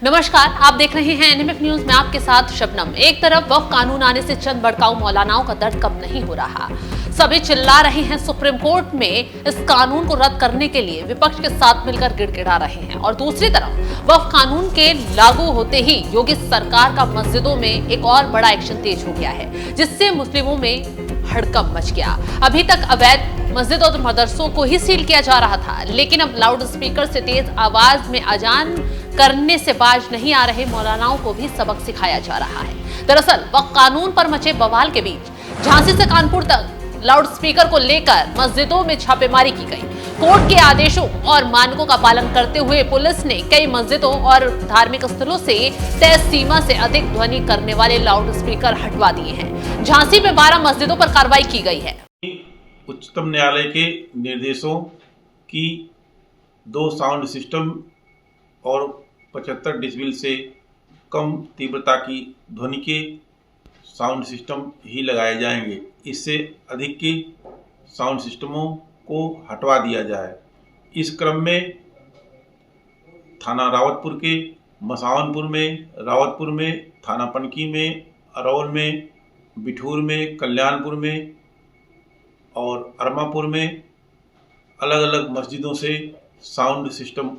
नमस्कार, आप देख रहे हैं एनएमएफ न्यूज में आपके साथ शबनम। एक तरफ वक्फ कानून आने से चंद भड़काऊ मौलानाओं का दर्द कम नहीं हो रहा। सभी चिल्ला रहे हैं सुप्रीम कोर्ट में इस कानून को रद्द करने के लिए, विपक्ष के साथ मिलकर गिड़गिड़ा रहे हैं। और दूसरी तरफ वक्फ कानून के लागू होते ही योगी सरकार का मस्जिदों में एक और बड़ा एक्शन तेज हो गया है, जिससे मुस्लिमों में हड़कंप मच गया। अभी तक अवैध मस्जिद और मदरसों को ही सील किया जा रहा था, लेकिन अब लाउड स्पीकर से तेज आवाज में अजान करने से बाज नहीं आ रहे मौलानाओं को भी सबक सिखाया जा रहा है। दरअसल वक्फ कानून पर मचे बवाल के बीच झांसी से कानपुर तक लाउड स्पीकर को लेकर मस्जिदों में छापेमारी की गई। कोर्ट के आदेशों और मानकों का पालन करते हुए पुलिस ने कई मस्जिदों और धार्मिक स्थलों से तय सीमा से अधिक ध्वनि करने वाले लाउड स्पीकर हटवा दिए हैं। झांसी में 12 मस्जिदों पर कार्रवाई की गई है। उच्चतम न्यायालय के निर्देशों की 2 साउंड सिस्टम और 75 डेसिबल से कम तीव्रता की ध्वनि के साउंड सिस्टम ही लगाए जाएंगे। इससे अधिक के साउंड सिस्टमों को हटवा दिया जाए। इस क्रम में थाना रावतपुर के मसावनपुर में, रावतपुर में, थाना पनकी में, अरौल में, बिठूर में, कल्याणपुर में और अरमापुर में अलग अलग मस्जिदों से साउंड सिस्टम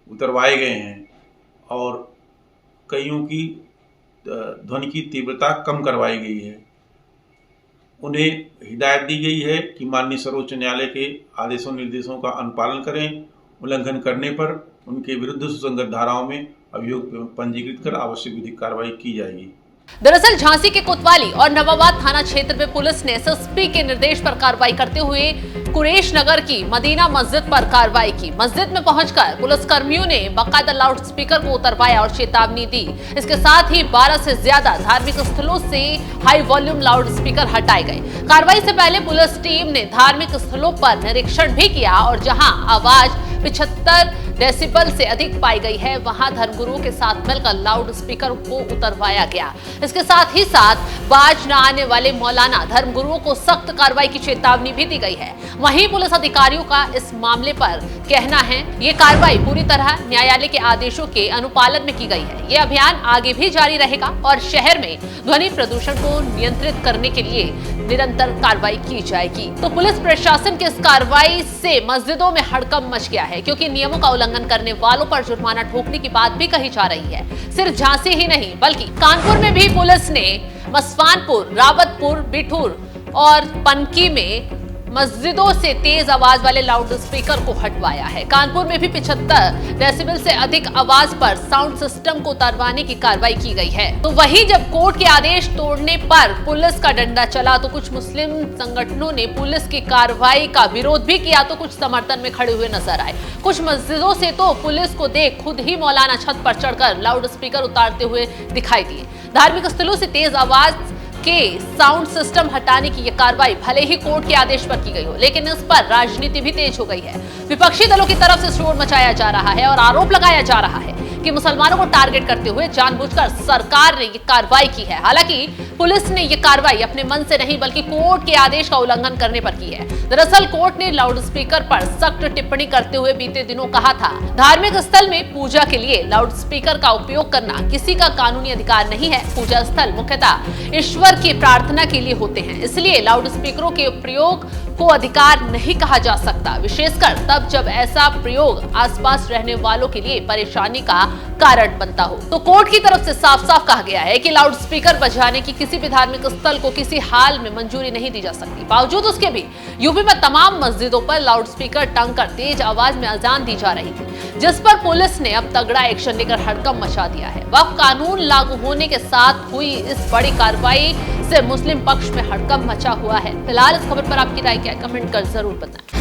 उतरवाए गए हैं और कईयों की ध्वनि की तीव्रता कम करवाई गई है। उन्हें हिदायत दी गई है कि माननीय सर्वोच्च न्यायालय के आदेशों निर्देशों का अनुपालन करें। उल्लंघन करने पर उनके विरुद्ध सुसंगत धाराओं में अभियोग पंजीकृत कर आवश्यक विधिक कार्रवाई की जाएगी। दरअसल झांसी के कोतवाली और नवाबाद थाना क्षेत्र में पुलिस ने एसएसपी के निर्देश पर कार्रवाई करते हुए कुरेश नगर की मदीना मस्जिद पर कार्रवाई की। मस्जिद में पहुंचकर पुलिस कर्मियों ने बाकायदा लाउड स्पीकर को उतरवाया और चेतावनी दी। इसके साथ ही 12 से ज्यादा धार्मिक स्थलों से हाई वॉल्यूम लाउड स्पीकर हटाए गए। कार्रवाई से पहले पुलिस टीम ने धार्मिक स्थलों पर निरीक्षण भी किया और जहां आवाज 75 डेसिबल से अधिक पाई गई है, वहां धर्मगुरुओं के साथ मिलकर लाउड स्पीकर को उतरवाया गया। इसके साथ ही बाज न आने वाले मौलाना धर्मगुरुओं को सख्त कार्रवाई की चेतावनी भी दी गई है। वहीं पुलिस अधिकारियों का इस मामले पर कहना है, ये कार्रवाई पूरी तरह न्यायालय के आदेशों के अनुपालन में की गई है। ये अभियान आगे भी जारी रहेगा और शहर में ध्वनि प्रदूषण को नियंत्रित करने के लिए निरंतर कार्रवाई की जाएगी। तो पुलिस प्रशासन की इस कार्रवाई से मस्जिदों में हड़कंप मच गया है, क्योंकि नियमों का उल्लंघन करने वालों पर जुर्माना ठोकने की बात भी कही जा रही है। सिर्फ झांसी ही नहीं बल्कि कानपुर में भी पुलिस ने मसवानपुर, रावतपुर, बिठूर और पनकी में मस्जिदों से तेज आवाज वाले लाउड स्पीकर को हटवाया है। कानपुर में भी 75 डेसिबल से अधिक आवाज पर साउंड सिस्टम को उतरवाने की कार्रवाई की गई है। तो वहीं जब कोर्ट के आदेश तोड़ने पर पुलिस का डंडा चला तो कुछ मुस्लिम संगठनों ने पुलिस की कार्रवाई का विरोध भी किया, तो कुछ समर्थन में खड़े हुए नजर आए। कुछ मस्जिदों से तो पुलिस को देख खुद ही मौलाना छत पर चढ़कर लाउड स्पीकर उतारते हुए दिखाई दिए। धार्मिक स्थलों से तेज आवाज के साउंड सिस्टम हटाने की यह कार्रवाई भले ही कोर्ट के आदेश पर की गई हो, लेकिन इस पर राजनीति भी तेज हो गई है। विपक्षी दलों की तरफ से शोर मचाया जा रहा है और आरोप लगाया जा रहा है कि मुसलमानों को टारगेट करते हुए जानबूझकर सरकार ने ये कार्रवाई की है। हालांकि पुलिस ने ये कार्रवाई अपने मन से नहीं बल्कि कोर्ट के आदेश का उल्लंघन करने पर की है। दरअसल कोर्ट ने लाउड स्पीकर पर सख्त टिप्पणी करते हुए बीते दिनों कहा था, धार्मिक स्थल में पूजा के लिए लाउड स्पीकर का उपयोग करना किसी का कानूनी अधिकार नहीं है। पूजा स्थल मुख्यतः ईश्वर की प्रार्थना के लिए होते हैं, इसलिए लाउड स्पीकरों के प्रयोग को अधिकार नहीं कहा जा सकता, विशेषकर तब जब ऐसा प्रयोग आसपास रहने वालों के लिए परेशानी का कारण बनता हो। तो कोर्ट की तरफ से साफ साफ कहा गया है कि लाउड स्पीकर बजाने की किसी भी धार्मिक स्थल को किसी हाल में मंजूरी नहीं दी जा सकती। बावजूद उसके भी यूपी में तमाम मस्जिदों पर लाउड स्पीकर टंग कर तेज आवाज में अजान दी जा रही थी, जिस पर पुलिस ने अब तगड़ा एक्शन लेकर हड़कंप मचा दिया है। वक्फ कानून लागू होने के साथ हुई इस बड़ी कार्रवाई से मुस्लिम पक्ष में हड़कंप मचा हुआ है। फिलहाल इस खबर पर आपकी राय क्या है, कमेंट कर जरूर बताएं।